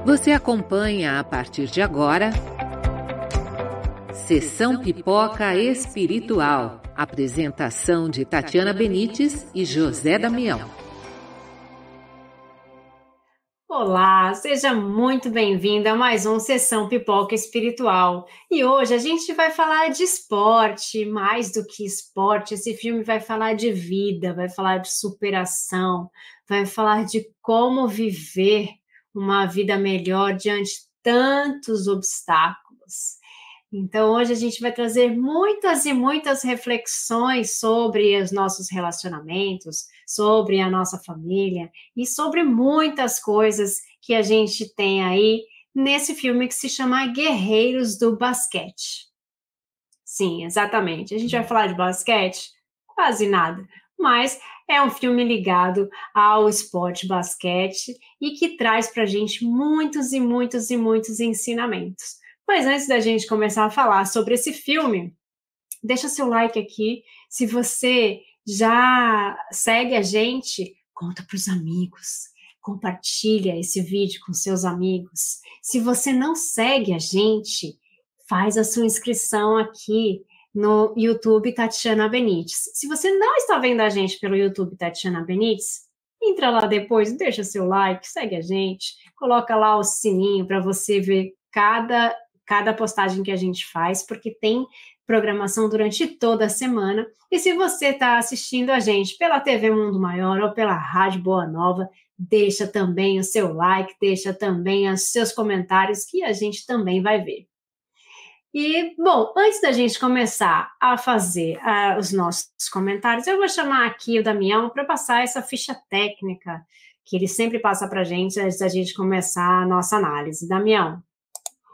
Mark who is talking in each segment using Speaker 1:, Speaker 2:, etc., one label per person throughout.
Speaker 1: Você acompanha a partir de agora Sessão Pipoca Espiritual. Apresentação de Tatiana Benites e José Damião.
Speaker 2: Olá, seja muito bem-vinda a mais um Sessão Pipoca Espiritual. E hoje a gente vai falar de esporte, mais do que esporte. Esse filme vai falar de vida, vai falar de superação, vai falar de como viver uma vida melhor diante de tantos obstáculos. Então, hoje a gente vai trazer muitas e muitas reflexões sobre os nossos relacionamentos, sobre a nossa família e sobre muitas coisas que a gente tem aí nesse filme que se chama Guerreiros do Basquete. Sim, exatamente. A gente vai falar de basquete? Quase nada. Mas é um filme ligado ao esporte basquete e que traz para a gente muitos e muitos e muitos ensinamentos. Mas antes da gente começar a falar sobre esse filme, deixa seu like aqui. Se você já segue a gente, conta para os amigos. Compartilha esse vídeo com seus amigos. Se você não segue a gente, faz a sua inscrição aqui no YouTube Tatiana Benites. Se você não está vendo a gente pelo YouTube Tatiana Benites, entra lá depois, deixa seu like, segue a gente, coloca lá o sininho para você ver cada postagem que a gente faz, porque tem programação durante toda a semana. E se você está assistindo a gente pela TV Mundo Maior ou pela Rádio Boa Nova, deixa também o seu like, deixa também os seus comentários, que a gente também vai ver. E, bom, antes da gente começar a fazer os nossos comentários, eu vou chamar aqui o Damião para passar essa ficha técnica que ele sempre passa para a gente antes da gente começar a nossa análise. Damião.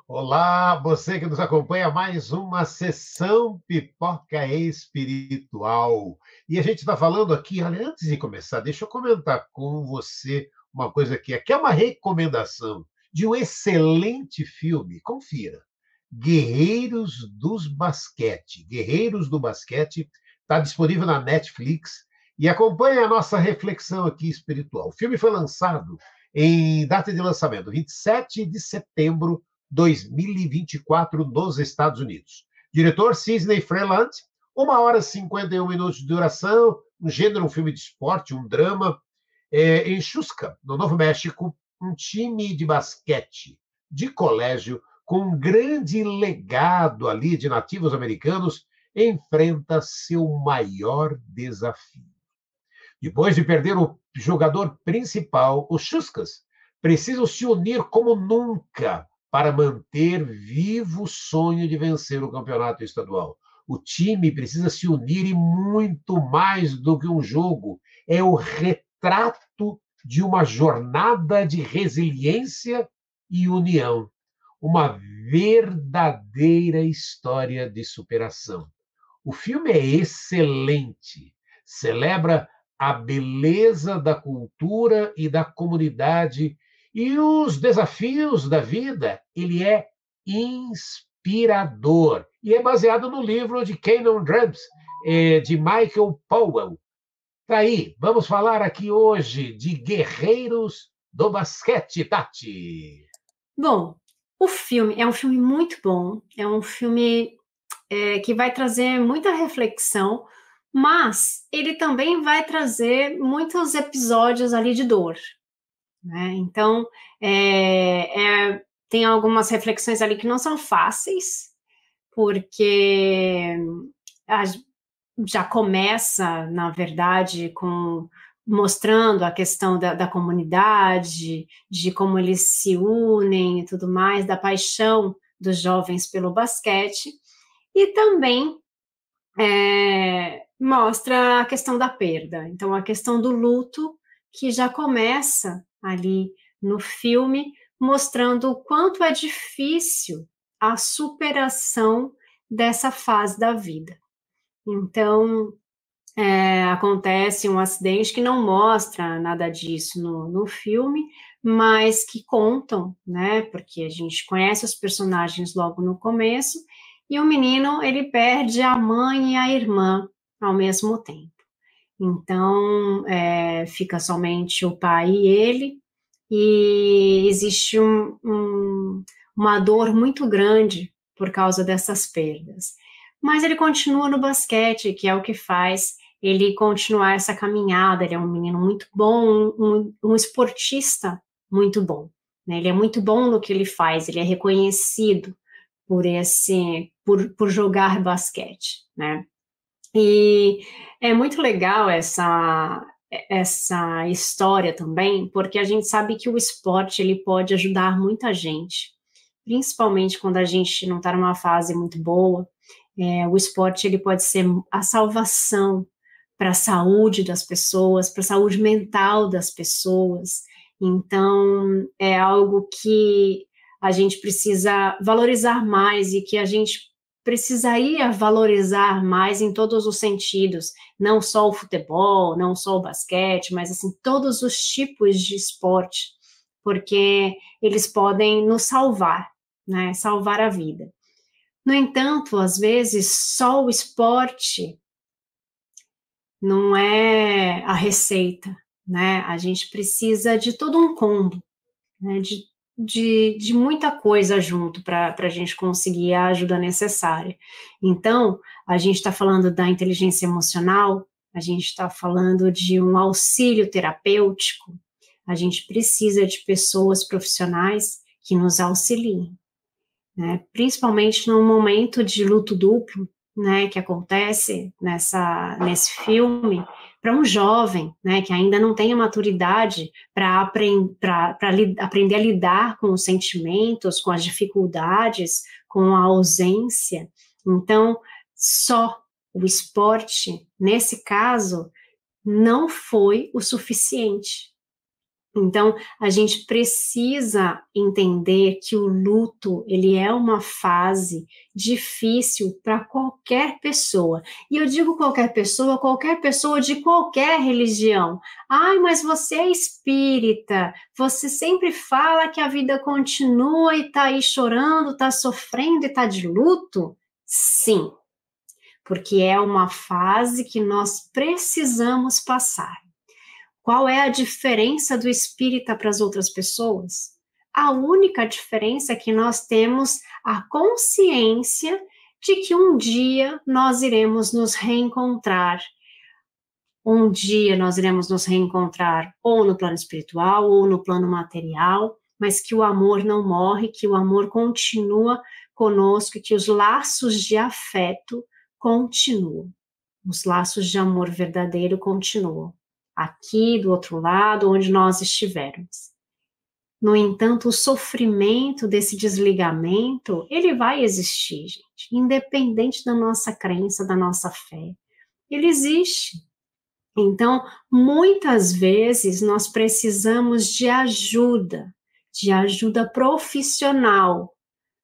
Speaker 3: Olá, você que nos acompanha, mais uma Sessão Pipoca Espiritual. E a gente está falando aqui, olha, antes de começar, deixa eu comentar com você uma coisa aqui. Aqui é uma recomendação de um excelente filme, confira. Guerreiros dos Basquete. Guerreiros do Basquete está disponível na Netflix e acompanha a nossa reflexão aqui espiritual. O filme foi lançado em data de lançamento, 27 de setembro de 2024, nos Estados Unidos. Diretor Sidney Freeland, 1h e 51 minutos de duração, um gênero, um filme de esporte, um drama. Em Xuska, no Novo México, um time de basquete de colégio com um grande legado ali de nativos americanos enfrenta seu maior desafio. Depois de perder o jogador principal, os Xuscas precisam se unir como nunca para manter vivo o sonho de vencer o campeonato estadual. O time precisa se unir e muito mais do que um jogo. É o retrato de uma jornada de resiliência e união. Uma verdadeira história de superação. O filme é excelente. Celebra a beleza da cultura e da comunidade e os desafios da vida. Ele é inspirador e é baseado no livro de Cannon Drums, de Michael Powell. Tá aí, vamos falar aqui hoje de Guerreiros do Basquete, Tati.
Speaker 2: Bom, o filme é um filme muito bom, é um filme que vai trazer muita reflexão, mas ele também vai trazer muitos episódios ali de dor, né? Então, tem algumas reflexões ali que não são fáceis, porque já começa, na verdade, mostrando a questão da comunidade, de como eles se unem e tudo mais, da paixão dos jovens pelo basquete, e também mostra a questão da perda. Então, a questão do luto, que já começa ali no filme, mostrando o quanto é difícil a superação dessa fase da vida. Então, acontece um acidente que não mostra nada disso no filme, mas que contam, né? Porque a gente conhece os personagens logo no começo, e o menino, ele perde a mãe e a irmã ao mesmo tempo. Então, fica somente o pai e ele, e existe uma dor muito grande por causa dessas perdas. Mas ele continua no basquete, que é o que faz ele continuar essa caminhada. Ele é um menino muito bom, um esportista muito bom, né? Ele é muito bom no que ele faz, ele é reconhecido por jogar basquete, né? E é muito legal essa história também, porque a gente sabe que o esporte ele pode ajudar muita gente, principalmente quando a gente não está numa fase muito boa. O esporte ele pode ser a salvação para a saúde das pessoas, para a saúde mental das pessoas. Então, é algo que a gente precisa valorizar mais e que a gente precisaria valorizar mais em todos os sentidos, não só o futebol, não só o basquete, mas assim, todos os tipos de esporte, porque eles podem nos salvar, né? Salvar a vida. No entanto, às vezes, só o esporte não é a receita, né? A gente precisa de todo um combo, né? De muita coisa junto para a gente conseguir a ajuda necessária. Então, a gente está falando da inteligência emocional, a gente está falando de um auxílio terapêutico, a gente precisa de pessoas profissionais que nos auxiliem, né? Principalmente no momento de luto duplo, né, que acontece nesse filme, para um jovem, né, que ainda não tem a maturidade para aprender a lidar com os sentimentos, com as dificuldades, com a ausência. Então, só o esporte, nesse caso, não foi o suficiente. Então, a gente precisa entender que o luto, ele é uma fase difícil para qualquer pessoa. E eu digo qualquer pessoa de qualquer religião. Ai, mas você é espírita, você sempre fala que a vida continua e está aí chorando, está sofrendo e está de luto? Sim, porque é uma fase que nós precisamos passar. Qual é a diferença do espírita para as outras pessoas? A única diferença é que nós temos a consciência de que um dia nós iremos nos reencontrar. Um dia nós iremos nos reencontrar ou no plano espiritual ou no plano material, mas que o amor não morre, que o amor continua conosco e que os laços de afeto continuam. Os laços de amor verdadeiro continuam. Aqui, do outro lado, onde nós estivermos. No entanto, o sofrimento desse desligamento, ele vai existir, gente, independente da nossa crença, da nossa fé. Ele existe. Então, muitas vezes, nós precisamos de ajuda profissional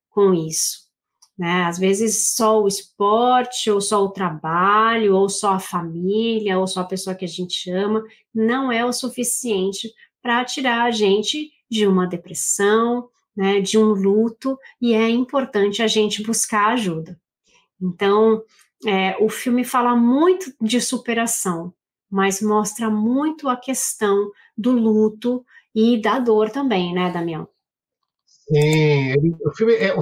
Speaker 2: com isso. Né? Às vezes só o esporte, ou só o trabalho, ou só a família, ou só a pessoa que a gente ama, não é o suficiente para tirar a gente de uma depressão, né, de um luto, e é importante a gente buscar ajuda. Então, o filme fala muito de superação, mas mostra muito a questão do luto e da dor também, né, Damião?
Speaker 3: Sim, o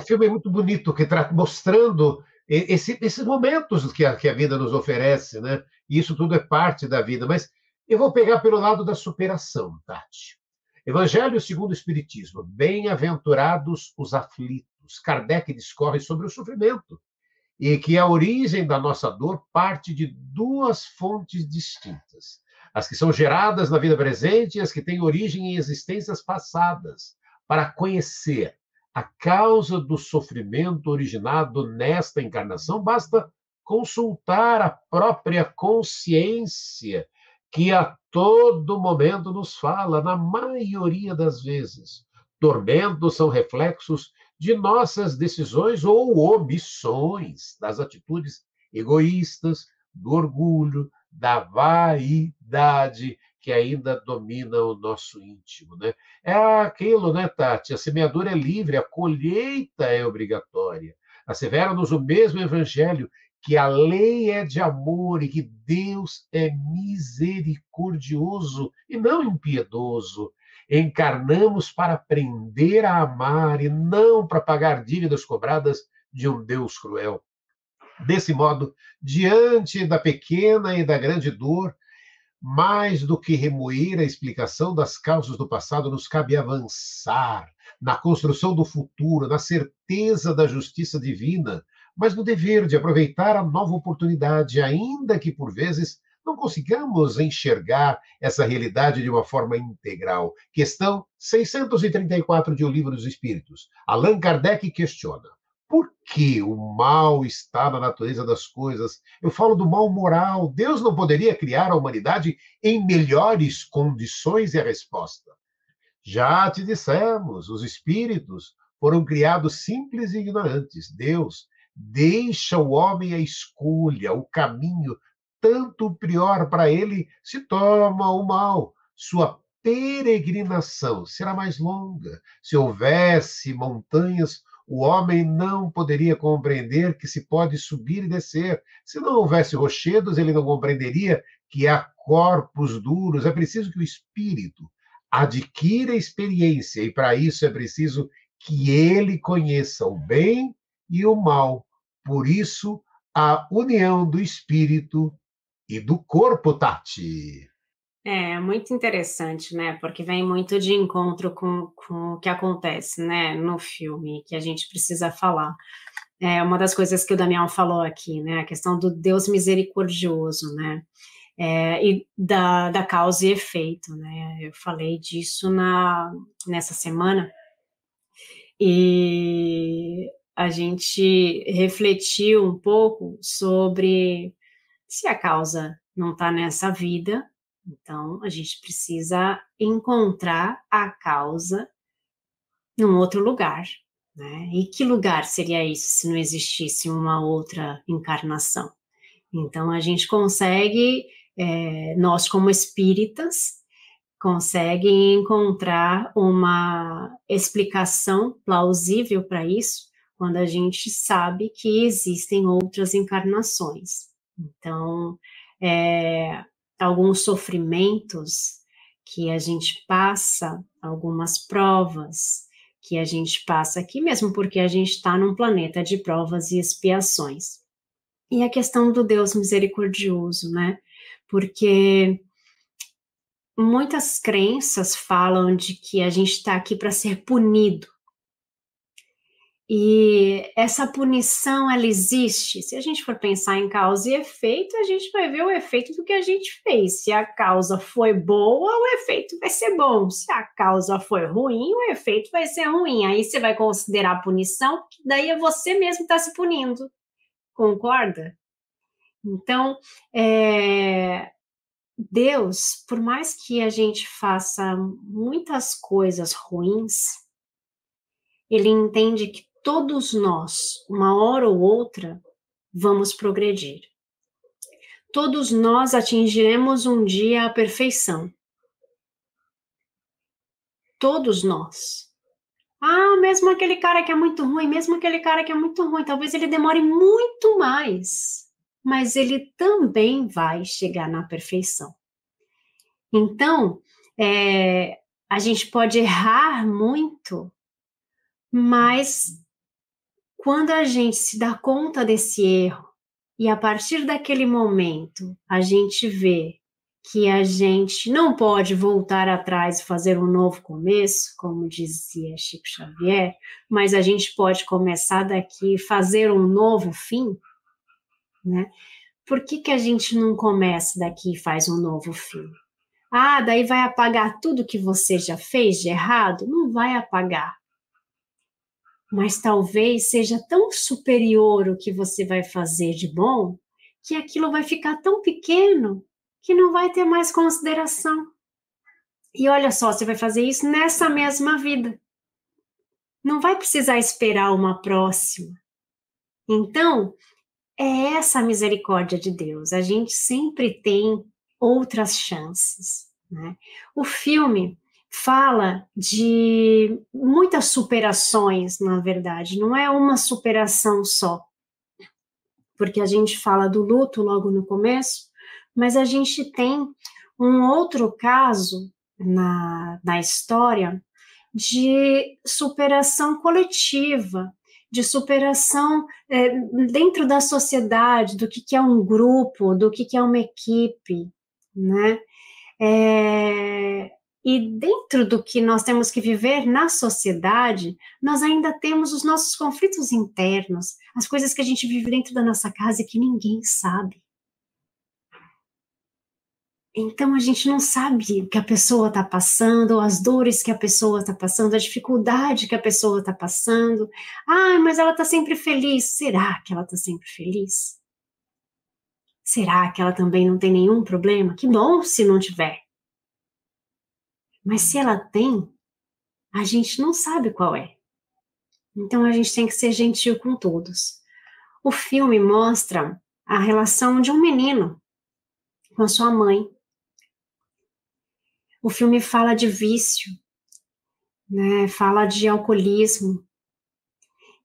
Speaker 3: filme é muito bonito, que mostrando esses momentos que a vida nos oferece, né? E isso tudo é parte da vida. Mas eu vou pegar pelo lado da superação, Tati. Evangelho segundo o Espiritismo. Bem-aventurados os aflitos. Kardec discorre sobre o sofrimento e que a origem da nossa dor parte de duas fontes distintas. As que são geradas na vida presente e as que têm origem em existências passadas. Para conhecer a causa do sofrimento originado nesta encarnação, basta consultar a própria consciência, que a todo momento nos fala, na maioria das vezes. Tormentos são reflexos de nossas decisões ou omissões, das atitudes egoístas, do orgulho, da vaidade, que ainda domina o nosso íntimo, né? É aquilo, né, Tati? A semeadura é livre, a colheita é obrigatória. Assevera-nos o mesmo Evangelho que a lei é de amor e que Deus é misericordioso e não impiedoso. Encarnamos para aprender a amar e não para pagar dívidas cobradas de um Deus cruel. Desse modo, diante da pequena e da grande dor, mais do que remoer a explicação das causas do passado, nos cabe avançar na construção do futuro, na certeza da justiça divina, mas no dever de aproveitar a nova oportunidade, ainda que por vezes não consigamos enxergar essa realidade de uma forma integral. Questão 634 de O Livro dos Espíritos. Allan Kardec questiona: por que o mal está na natureza das coisas? Eu falo do mal moral. Deus não poderia criar a humanidade em melhores condições? E a resposta: já te dissemos, os espíritos foram criados simples e ignorantes. Deus deixa o homem a escolha, o caminho, tanto pior para ele se toma o mal. Sua peregrinação será mais longa. Se houvesse montanhas, o homem não poderia compreender que se pode subir e descer. Se não houvesse rochedos, ele não compreenderia que há corpos duros. É preciso que o espírito adquira experiência, e para isso é preciso que ele conheça o bem e o mal. Por isso, a união do espírito e do corpo, Tati.
Speaker 2: É muito interessante, né? Porque vem muito de encontro com o que acontece, né, no filme, que a gente precisa falar. É uma das coisas que o Damião falou aqui, né? A questão do Deus misericordioso, né? E da causa e efeito, né? Eu falei disso nessa semana, e a gente refletiu um pouco sobre se a causa não está nessa vida, então a gente precisa encontrar a causa num outro lugar, né? E que lugar seria isso se não existisse uma outra encarnação? Então a gente consegue, nós como espíritas, conseguem encontrar uma explicação plausível para isso quando a gente sabe que existem outras encarnações. Então, alguns sofrimentos que a gente passa, algumas provas que a gente passa aqui, mesmo porque a gente está num planeta de provas e expiações. E a questão do Deus misericordioso, né? Porque muitas crenças falam de que a gente está aqui para ser punido. E essa punição, ela existe. Se a gente for pensar em causa e efeito, a gente vai ver o efeito do que a gente fez. Se a causa foi boa, o efeito vai ser bom. Se a causa foi ruim, o efeito vai ser ruim. Aí você vai considerar a punição, que daí é você mesmo que está se punindo. Concorda? Então, Deus, por mais que a gente faça muitas coisas ruins, ele entende que todos nós, uma hora ou outra, vamos progredir. Todos nós atingiremos um dia a perfeição. Todos nós. Mesmo aquele cara que é muito ruim, talvez ele demore muito mais, mas ele também vai chegar na perfeição. Então, a gente pode errar muito, mas quando a gente se dá conta desse erro, e a partir daquele momento a gente vê que a gente não pode voltar atrás e fazer um novo começo, como dizia Chico Xavier, mas a gente pode começar daqui e fazer um novo fim, né? Por que a gente não começa daqui e faz um novo fim? Daí vai apagar tudo que você já fez de errado? Não vai apagar. Mas talvez seja tão superior o que você vai fazer de bom, que aquilo vai ficar tão pequeno que não vai ter mais consideração. E olha só, você vai fazer isso nessa mesma vida. Não vai precisar esperar uma próxima. Então, é essa a misericórdia de Deus. A gente sempre tem outras chances, né? O filme fala de muitas superações, na verdade, não é uma superação só. porque a gente fala do luto logo no começo, mas a gente tem um outro caso na história de superação coletiva, de superação dentro da sociedade, do que é um grupo, do que é uma equipe, né? E dentro do que nós temos que viver na sociedade, nós ainda temos os nossos conflitos internos, as coisas que a gente vive dentro da nossa casa e que ninguém sabe. Então, a gente não sabe o que a pessoa está passando, as dores que a pessoa está passando, a dificuldade que a pessoa está passando. Ah, mas ela está sempre feliz. Será que ela está sempre feliz? Será que ela também não tem nenhum problema? Que bom se não tiver. Mas se ela tem, a gente não sabe qual é. Então, a gente tem que ser gentil com todos. O filme mostra a relação de um menino com a sua mãe. O filme fala de vício, né? Fala de alcoolismo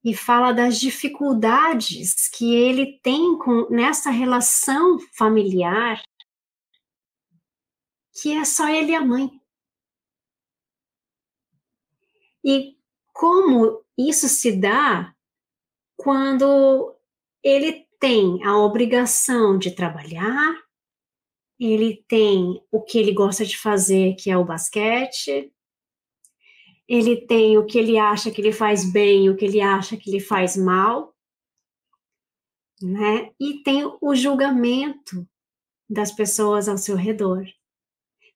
Speaker 2: e fala das dificuldades que ele tem nessa relação familiar, que é só ele e a mãe. E como isso se dá quando ele tem a obrigação de trabalhar, ele tem o que ele gosta de fazer, que é o basquete, ele tem o que ele acha que ele faz bem, o que ele acha que ele faz mal, né? E tem o julgamento das pessoas ao seu redor.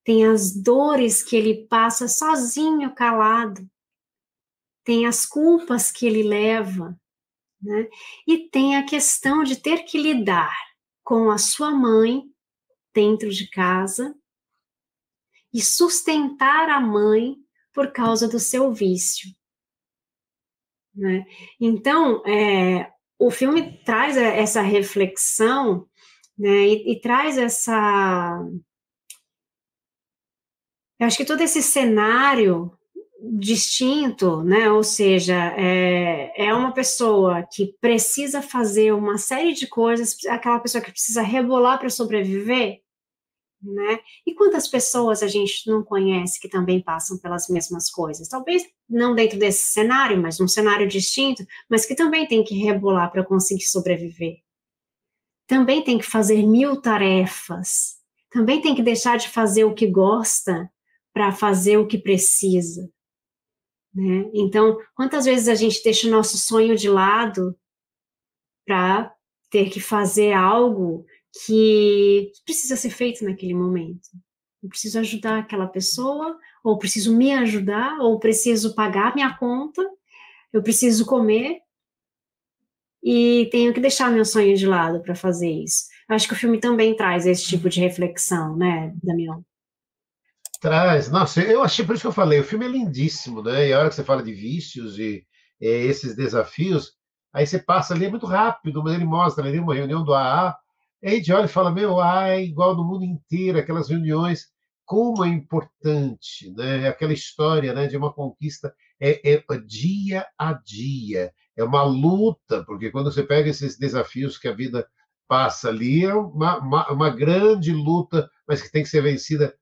Speaker 2: Tem as dores que ele passa sozinho, calado. Tem as culpas que ele leva, né? E tem a questão de ter que lidar com a sua mãe dentro de casa e sustentar a mãe por causa do seu vício, né? Então, o filme traz essa reflexão, né, e traz essa... Eu acho que todo esse cenário distinto, né, ou seja, é uma pessoa que precisa fazer uma série de coisas, aquela pessoa que precisa rebolar para sobreviver, né? E quantas pessoas a gente não conhece que também passam pelas mesmas coisas? Talvez não dentro desse cenário, mas num cenário distinto, mas que também tem que rebolar para conseguir sobreviver. Também tem que fazer 1000 tarefas. Também tem que deixar de fazer o que gosta para fazer o que precisa, né? Então, quantas vezes a gente deixa o nosso sonho de lado para ter que fazer algo que precisa ser feito naquele momento? Eu preciso ajudar aquela pessoa, ou preciso me ajudar, ou preciso pagar minha conta, eu preciso comer, e tenho que deixar meu sonho de lado para fazer isso. Eu acho que o filme também traz esse tipo de reflexão, né, Damião?
Speaker 3: Traz. Nossa, eu achei, por isso que eu falei, o filme é lindíssimo, né? E a hora que você fala de vícios e esses desafios, aí você passa ali, é muito rápido, mas ele mostra ali uma reunião do AA, e a gente olha e fala, meu, AA é igual no mundo inteiro, aquelas reuniões, como é importante, né? Aquela história, né, de uma conquista, é dia a dia, é uma luta, porque quando você pega esses desafios que a vida passa ali, é uma grande luta, mas que tem que ser vencida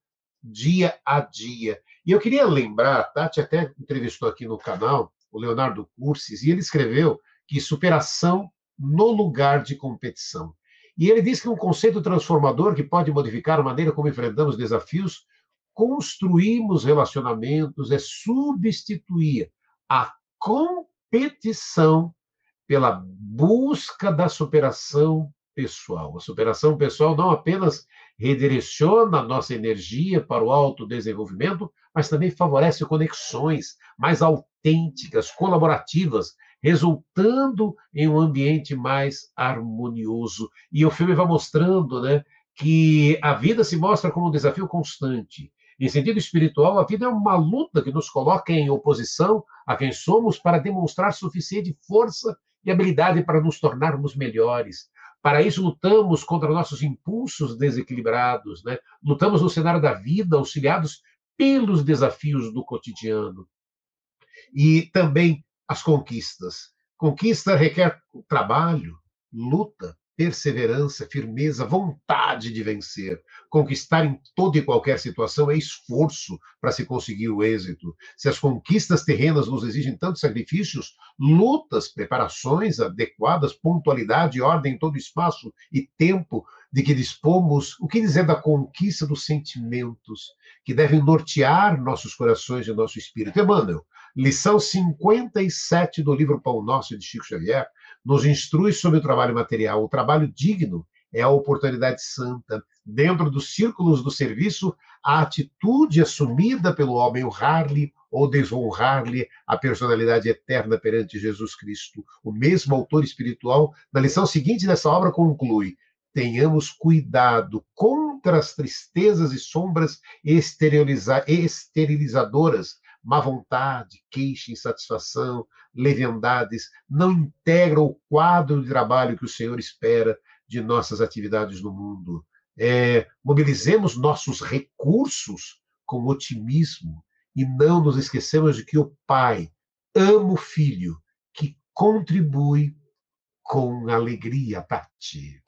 Speaker 3: dia a dia. E eu queria lembrar, a Tati até entrevistou aqui no canal o Leonardo Cursis, e ele escreveu que superação no lugar de competição. E ele diz que um conceito transformador que pode modificar a maneira como enfrentamos desafios, construímos relacionamentos, é substituir a competição pela busca da superação pessoal. A superação pessoal não apenas redireciona a nossa energia para o autodesenvolvimento, mas também favorece conexões mais autênticas, colaborativas, resultando em um ambiente mais harmonioso. E o filme vai mostrando, né, que a vida se mostra como um desafio constante. Em sentido espiritual, a vida é uma luta que nos coloca em oposição a quem somos para demonstrar suficiente força e habilidade para nos tornarmos melhores. Para isso, lutamos contra nossos impulsos desequilibrados, né? Lutamos no cenário da vida, auxiliados pelos desafios do cotidiano. E também as conquistas. Conquista requer trabalho, luta, perseverança, firmeza, vontade de vencer. Conquistar em toda e qualquer situação é esforço para se conseguir o êxito. Se as conquistas terrenas nos exigem tantos sacrifícios, lutas, preparações adequadas, pontualidade, ordem em todo espaço e tempo de que dispomos, o que dizer da conquista dos sentimentos que devem nortear nossos corações e nosso espírito? Emmanuel, lição 57 do livro Pão Nosso, de Chico Xavier, nos instrui sobre o trabalho material. O trabalho digno é a oportunidade santa. Dentro dos círculos do serviço, a atitude assumida pelo homem, honrar-lhe ou desonrar-lhe a personalidade eterna perante Jesus Cristo. O mesmo autor espiritual, na lição seguinte dessa obra, conclui: tenhamos cuidado contra as tristezas e sombras esterilizadoras, má vontade, queixa, insatisfação, leviandades, não integram o quadro de trabalho que o Senhor espera de nossas atividades no mundo. Mobilizemos nossos recursos com otimismo e não nos esquecemos de que o Pai ama o Filho, que contribui com alegria, Tati.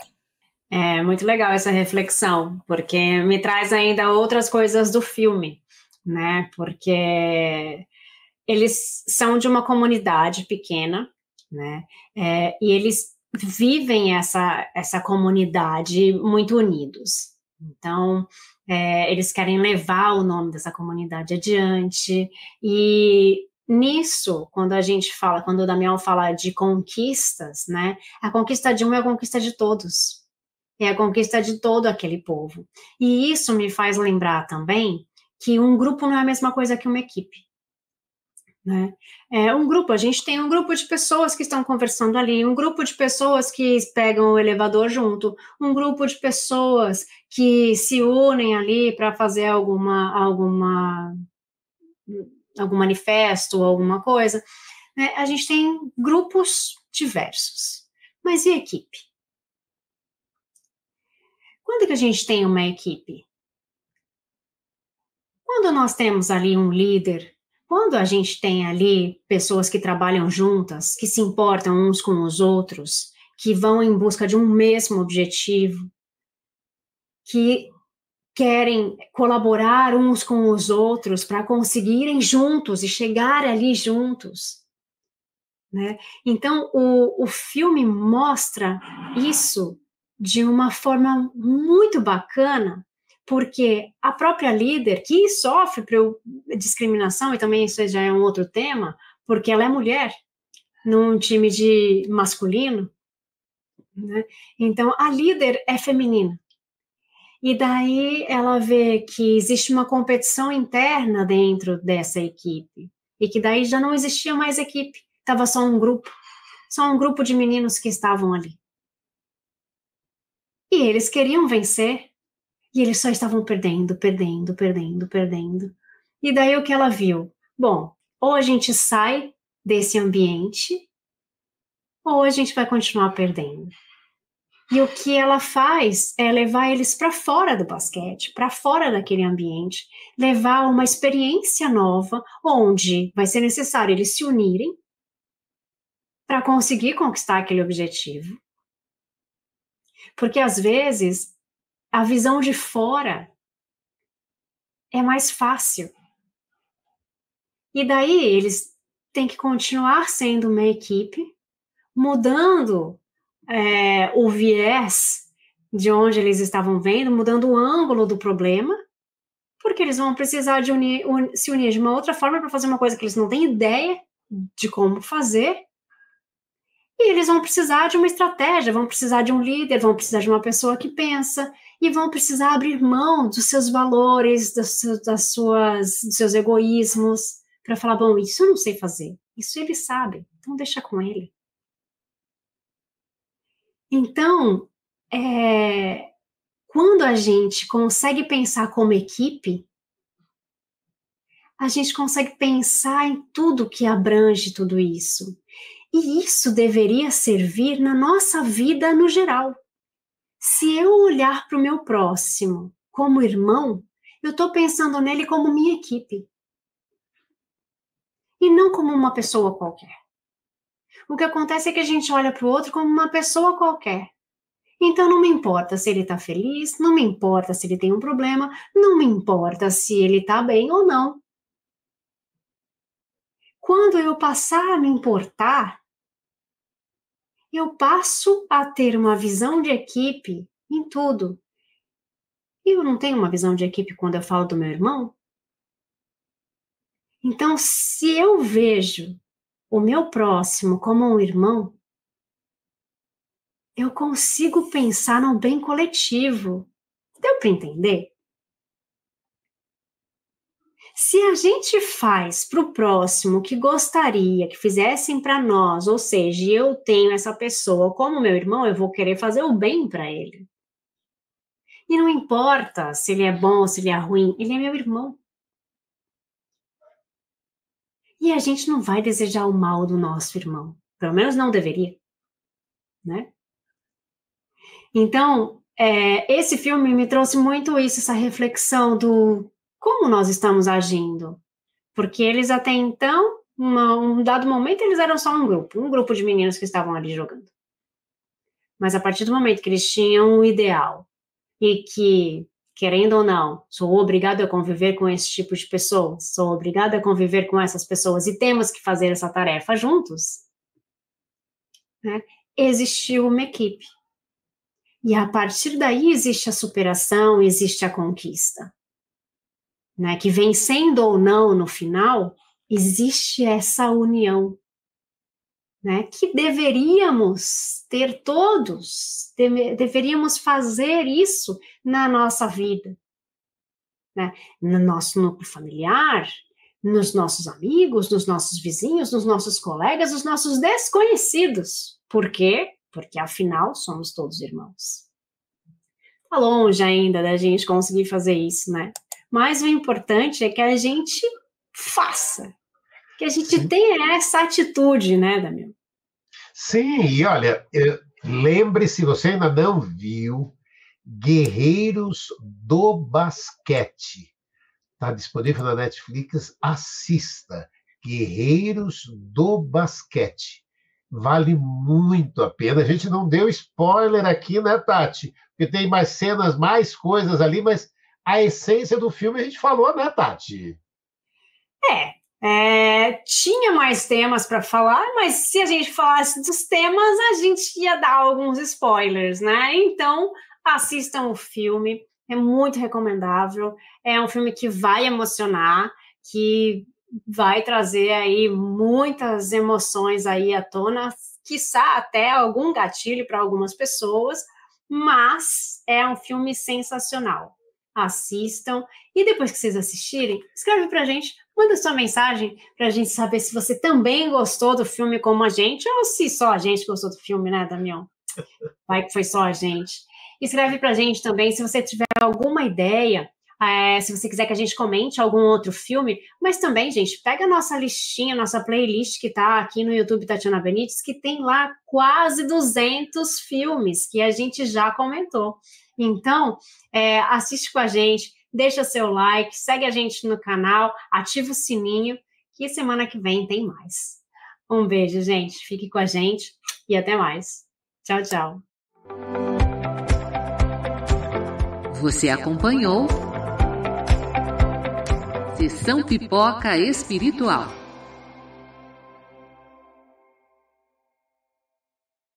Speaker 2: É muito legal essa reflexão, porque me traz ainda outras coisas do filme, né? Porque eles são de uma comunidade pequena, né? E eles vivem essa comunidade muito unidos. Então, eles querem levar o nome dessa comunidade adiante. E nisso, quando o Damião fala de conquistas, né? A conquista de um é a conquista de todos. É a conquista de todo aquele povo. E isso me faz lembrar também que um grupo não é a mesma coisa que uma equipe. Né? A gente tem um grupo de pessoas que estão conversando ali, um grupo de pessoas que pegam o elevador junto, um grupo de pessoas que se unem ali para fazer algum manifesto, alguma coisa. Né? A gente tem grupos diversos. Mas e a equipe? Quando que a gente tem uma equipe? Quando nós temos ali um líder, quando a gente tem ali pessoas que trabalham juntas, que se importam uns com os outros, que vão em busca de um mesmo objetivo, que querem colaborar uns com os outros para conseguirem juntos e chegar ali juntos. Né? Então, o filme mostra isso de uma forma muito bacana, porque a própria líder, que sofre discriminação, e também isso já é um outro tema, porque ela é mulher, num time de masculino, né? Então a líder é feminina. E daí ela vê que existe uma competição interna dentro dessa equipe, e que daí já não existia mais equipe, estava só um grupo de meninos que estavam ali. E eles queriam vencer, e eles só estavam perdendo. E daí o que ela viu? Bom, ou a gente sai desse ambiente, ou a gente vai continuar perdendo. E o que ela faz é levar eles para fora do basquete, para fora daquele ambiente, levar uma experiência nova, onde vai ser necessário eles se unirem para conseguir conquistar aquele objetivo. Porque às vezes a visão de fora é mais fácil. E daí eles têm que continuar sendo uma equipe, mudando o viés de onde eles estavam vendo, mudando o ângulo do problema, porque eles vão precisar de se unir de uma outra forma para fazer uma coisa que eles não têm ideia de como fazer. E eles vão precisar de uma estratégia, vão precisar de um líder, vão precisar de uma pessoa que pensa, e vão precisar abrir mão dos seus valores, dos seus egoísmos, para falar, bom, isso eu não sei fazer, isso ele sabe, então deixa com ele. Então, quando a gente consegue pensar como equipe, a gente consegue pensar em tudo que abrange tudo isso. E isso deveria servir na nossa vida no geral. Se eu olhar para o meu próximo como irmão, eu estou pensando nele como minha equipe. E não como uma pessoa qualquer. O que acontece é que a gente olha para o outro como uma pessoa qualquer. Então não me importa se ele está feliz, não me importa se ele tem um problema, não me importa se ele está bem ou não. Quando eu passar a me importar, eu passo a ter uma visão de equipe em tudo. E eu não tenho uma visão de equipe quando eu falo do meu irmão? Então, se eu vejo o meu próximo como um irmão, eu consigo pensar no bem coletivo. Deu para entender? Se a gente faz para o próximo o que gostaria que fizessem para nós, ou seja, eu tenho essa pessoa como meu irmão, eu vou querer fazer o bem para ele. E não importa se ele é bom ou se ele é ruim, ele é meu irmão. E a gente não vai desejar o mal do nosso irmão. Pelo menos não deveria, né? Então, esse filme me trouxe muito isso, essa reflexão do como nós estamos agindo. Porque eles até então, um dado momento, eles eram só um grupo de meninos que estavam ali jogando. Mas a partir do momento que eles tinham um ideal e que, querendo ou não, sou obrigado a conviver com esse tipo de pessoas, sou obrigado a conviver com essas pessoas e temos que fazer essa tarefa juntos, né? Existiu uma equipe. E a partir daí existe a superação, existe a conquista. Né? Que vencendo ou não no final, existe essa união. Né? Que deveríamos ter todos, deveríamos fazer isso na nossa vida. Né? No nosso núcleo familiar, nos nossos amigos, nos nossos vizinhos, nos nossos colegas, nos nossos desconhecidos. Por quê? Porque, afinal, somos todos irmãos. Está longe ainda da gente conseguir fazer isso, né? Mas o importante é que a gente faça. Que a gente tenha essa atitude, né, Damião?
Speaker 3: Sim, e olha, lembre-se, você ainda não viu Guerreiros do Basquete. Está disponível na Netflix, assista. Guerreiros do Basquete. Vale muito a pena. A gente não deu spoiler aqui, né, Tati? Porque tem mais cenas, mais coisas ali, mas a essência do filme a gente falou, né, Tati?
Speaker 2: Tinha mais temas para falar, mas se a gente falasse dos temas, a gente ia dar alguns spoilers, né? Então, assistam o filme, é muito recomendável, é um filme que vai emocionar, que vai trazer aí muitas emoções aí à tona, quiçá até algum gatilho para algumas pessoas, mas é um filme sensacional. Assistam, e depois que vocês assistirem, escreve pra gente, manda sua mensagem pra gente saber se você também gostou do filme como a gente, ou se só a gente gostou do filme, né, Damião? Vai que foi só a gente. Escreve pra gente também se você tiver alguma ideia, se você quiser que a gente comente algum outro filme, mas também, gente, pega a nossa listinha, nossa playlist que tá aqui no YouTube Tatiana Benites, que tem lá quase 200 filmes que a gente já comentou. Então, assiste com a gente, deixa seu like, segue a gente no canal, ativa o sininho, que semana que vem tem mais. Um beijo, gente. Fique com a gente e até mais. Tchau, tchau.
Speaker 1: Você acompanhou Sessão Pipoca Espiritual.